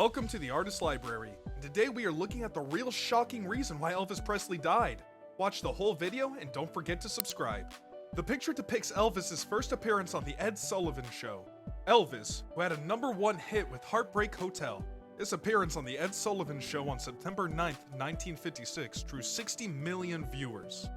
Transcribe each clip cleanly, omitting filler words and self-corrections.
Welcome to the Artist Library, and today we are looking at the real shocking reason why Elvis Presley died. Watch the whole video and don't forget to subscribe. The picture depicts Elvis's first appearance on the Ed Sullivan Show. Elvis, who had a #1 hit with Heartbreak Hotel. This appearance on the Ed Sullivan Show on September 9th, 1956 drew 60 million viewers.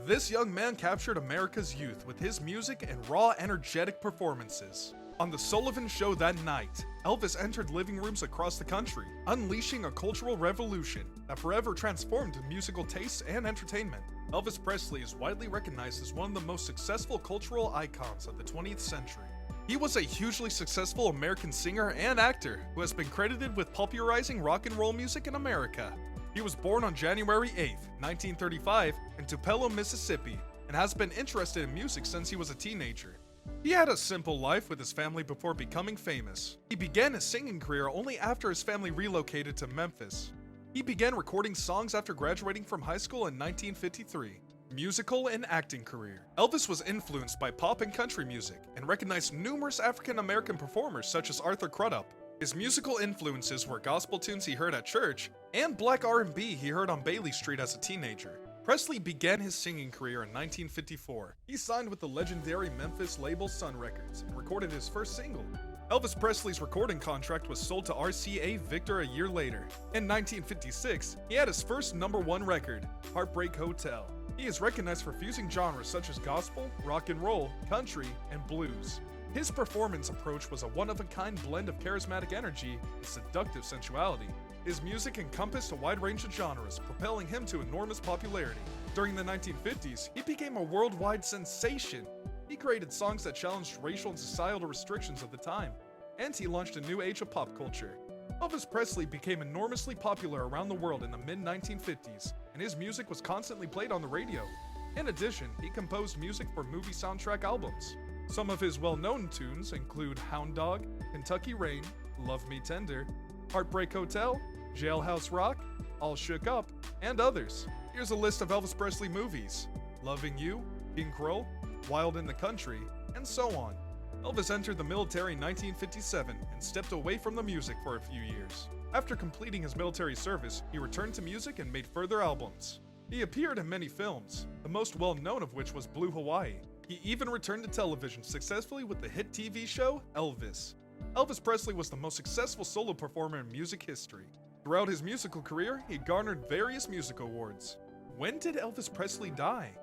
This young man captured America's youth with his music and raw, energetic performances. On the Sullivan Show that night, Elvis entered living rooms across the country, unleashing a cultural revolution that forever transformed musical tastes and entertainment. Elvis Presley is widely recognized as one of the most successful cultural icons of the 20th century. He was a hugely successful American singer and actor who has been credited with popularizing rock and roll music in America. He was born on January 8th, 1935 in Tupelo, Mississippi, and has been interested in music since he was a teenager. He had a simple life with his family before becoming famous. He began his singing career only after his family relocated to Memphis. He began recording songs after graduating from high school in 1953. Musical and acting career. Elvis was influenced by pop and country music and recognized numerous African-American performers such as Arthur Crudup. His musical influences were gospel tunes he heard at church and black R&B he heard on Bailey Street as a teenager. Presley began his singing career in 1954. He signed with the legendary Memphis label Sun Records and recorded his first single. Elvis Presley's recording contract was sold to RCA Victor a year later. In 1956, he had his first #1 record, Heartbreak Hotel. He is recognized for fusing genres such as gospel, rock and roll, country, and blues. His performance approach was a one-of-a-kind blend of charismatic energy and seductive sensuality. His music encompassed a wide range of genres, propelling him to enormous popularity. During the 1950s, he became a worldwide sensation. He created songs that challenged racial and societal restrictions of the time, and he launched a new age of pop culture. Elvis Presley became enormously popular around the world in the mid-1950s, and his music was constantly played on the radio. In addition, he composed music for movie soundtrack albums. Some of his well-known tunes include Hound Dog, Kentucky Rain, Love Me Tender, Heartbreak Hotel, Jailhouse Rock, All Shook Up, and others. Here's a list of Elvis Presley movies: Loving You, King Kroll, Wild in the Country, and so on. Elvis entered the military in 1957 and stepped away from the music for a few years. After completing his military service, he returned to music and made further albums. He appeared in many films, the most well-known of which was Blue Hawaii. He even returned to television successfully with the hit TV show Elvis. Elvis Presley was the most successful solo performer in music history. Throughout his musical career, he garnered various music awards. When did Elvis Presley die?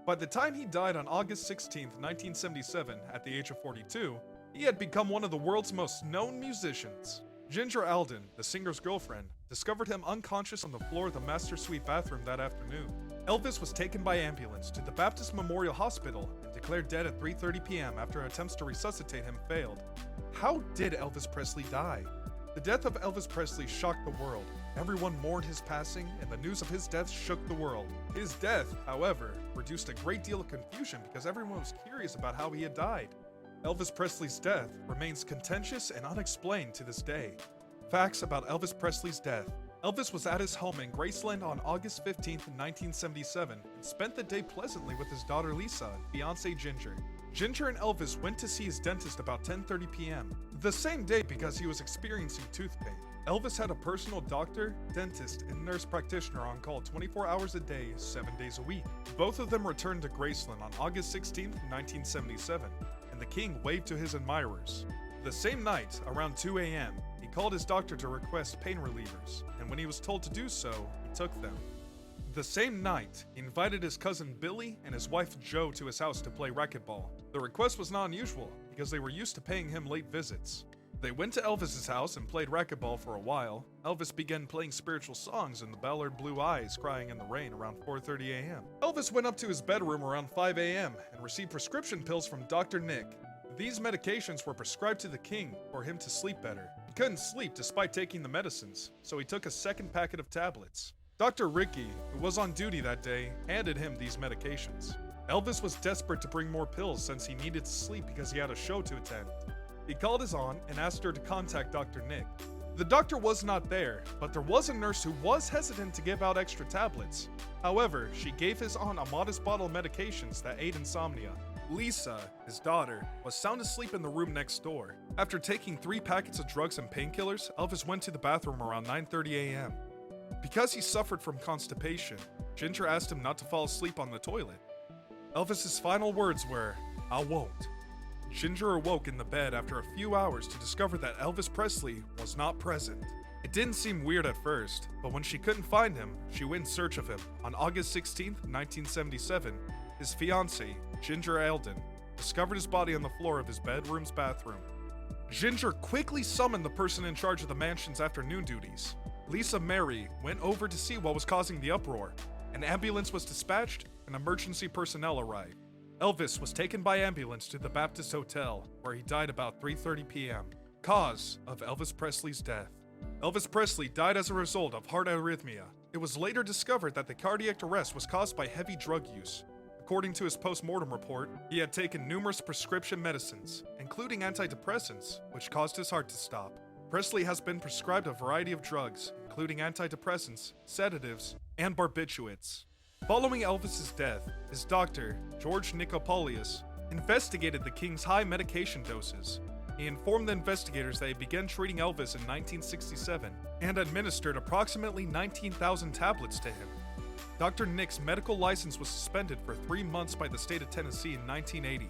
By the time he died on August 16, 1977, at the age of 42, he had become one of the world's most known musicians. Ginger Alden, the singer's girlfriend, discovered him unconscious on the floor of the master suite bathroom that afternoon. Elvis was taken by ambulance to the Baptist Memorial Hospital and declared dead at 3:30 p.m. after attempts to resuscitate him failed. How did Elvis Presley die? The death of Elvis Presley shocked the world. Everyone mourned his passing, and the news of his death shook the world. His death, however, produced a great deal of confusion because everyone was curious about how he had died. Elvis Presley's death remains contentious and unexplained to this day. Facts about Elvis Presley's death. Elvis was at his home in Graceland on August 15, 1977, and spent the day pleasantly with his daughter Lisa and fiancé Ginger. Ginger and Elvis went to see his dentist about 10:30 p.m. the same day because he was experiencing tooth pain. Elvis had a personal doctor, dentist, and nurse practitioner on call 24 hours a day, 7 days a week. Both of them returned to Graceland on August 16, 1977, and the king waved to his admirers. The same night, around 2 a.m., he called his doctor to request pain relievers, and when he was told to do so, he took them. The same night, he invited his cousin Billy and his wife Jo to his house to play racquetball. The request was not unusual, because they were used to paying him late visits. They went to Elvis's house and played racquetball for a while. Elvis began playing spiritual songs and the ballad Blue Eyes Crying in the Rain around 4:30 a.m. Elvis went up to his bedroom around 5 a.m. and received prescription pills from Dr. Nick. These medications were prescribed to the king for him to sleep better. He couldn't sleep despite taking the medicines, so he took a second packet of tablets. Dr. Ricky, who was on duty that day, handed him these medications. Elvis was desperate to bring more pills since he needed to sleep because he had a show to attend. He called his aunt and asked her to contact Dr. Nick. The doctor was not there, but there was a nurse who was hesitant to give out extra tablets. However, she gave his aunt a modest bottle of medications that aid insomnia. Lisa, his daughter, was sound asleep in the room next door. After taking 3 packets of drugs and painkillers, Elvis went to the bathroom around 9:30 a.m. Because he suffered from constipation, Ginger asked him not to fall asleep on the toilet. Elvis's final words were, "I won't." Ginger awoke in the bed after a few hours to discover that Elvis Presley was not present. It didn't seem weird at first, but when she couldn't find him, she went in search of him. On August 16, 1977, his fiancé, Ginger Alden, discovered his body on the floor of his bedroom's bathroom. Ginger quickly summoned the person in charge of the mansion's afternoon duties. Lisa Mary went over to see what was causing the uproar. An ambulance was dispatched and emergency personnel arrived. Elvis was taken by ambulance to the Baptist Hotel, where he died about 3:30 p.m. Cause of Elvis Presley's death. Elvis Presley died as a result of heart arrhythmia. It was later discovered that the cardiac arrest was caused by heavy drug use. According to his post-mortem report, he had taken numerous prescription medicines, including antidepressants, which caused his heart to stop. Presley has been prescribed a variety of drugs, including antidepressants, sedatives, and barbiturates. Following Elvis's death, his doctor, George Nicopolius, investigated the king's high medication doses. He informed the investigators that he began treating Elvis in 1967 and administered approximately 19,000 tablets to him. Dr. Nick's medical license was suspended for 3 months by the state of Tennessee in 1980.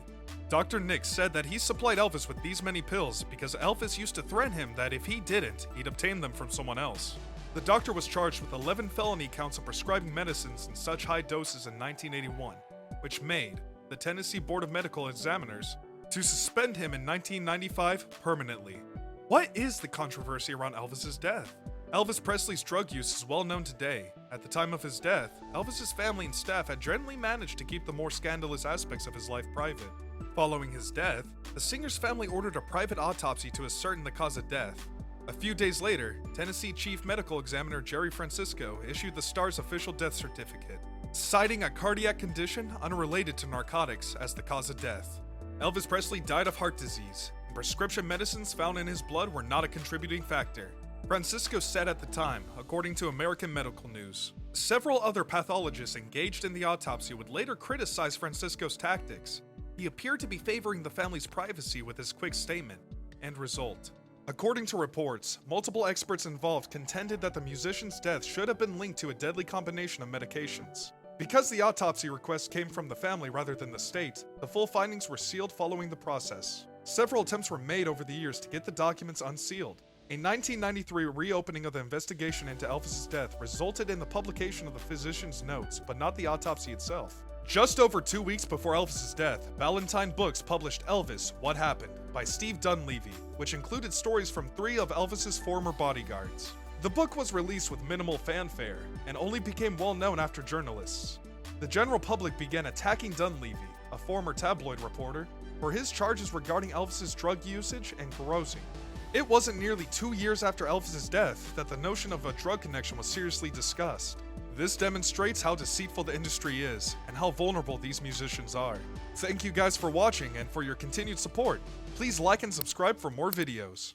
Dr. Nick said that he supplied Elvis with these many pills because Elvis used to threaten him that if he didn't, he'd obtain them from someone else. The doctor was charged with 11 felony counts of prescribing medicines in such high doses in 1981, which made the Tennessee Board of Medical Examiners to suspend him in 1995 permanently. What is the controversy around Elvis's death? Elvis Presley's drug use is well known today. At the time of his death, Elvis's family and staff had generally managed to keep the more scandalous aspects of his life private. Following his death, the singer's family ordered a private autopsy to ascertain the cause of death. A few days later, Tennessee Chief Medical Examiner Jerry Francisco issued the star's official death certificate, citing a cardiac condition unrelated to narcotics as the cause of death. Elvis Presley died of heart disease, and prescription medicines found in his blood were not a contributing factor. Francisco said at the time, according to American Medical News. Several other pathologists engaged in the autopsy would later criticize Francisco's tactics. He appeared to be favoring the family's privacy with his quick statement. End result. According to reports, multiple experts involved contended that the musician's death should have been linked to a deadly combination of medications. Because the autopsy request came from the family rather than the state, the full findings were sealed following the process. Several attempts were made over the years to get the documents unsealed. A 1993 reopening of the investigation into Elvis's death resulted in the publication of the physician's notes, but not the autopsy itself. Just over 2 weeks before Elvis's death, Ballantine Books published Elvis, What Happened? By Steve Dunleavy, which included stories from 3 of Elvis's former bodyguards. The book was released with minimal fanfare, and only became well known after journalists. The general public began attacking Dunleavy, a former tabloid reporter, for his charges regarding Elvis's drug usage and carousing. It wasn't nearly 2 years after Elvis's death that the notion of a drug connection was seriously discussed. This demonstrates how deceitful the industry is, and how vulnerable these musicians are. Thank you guys for watching and for your continued support. Please like and subscribe for more videos.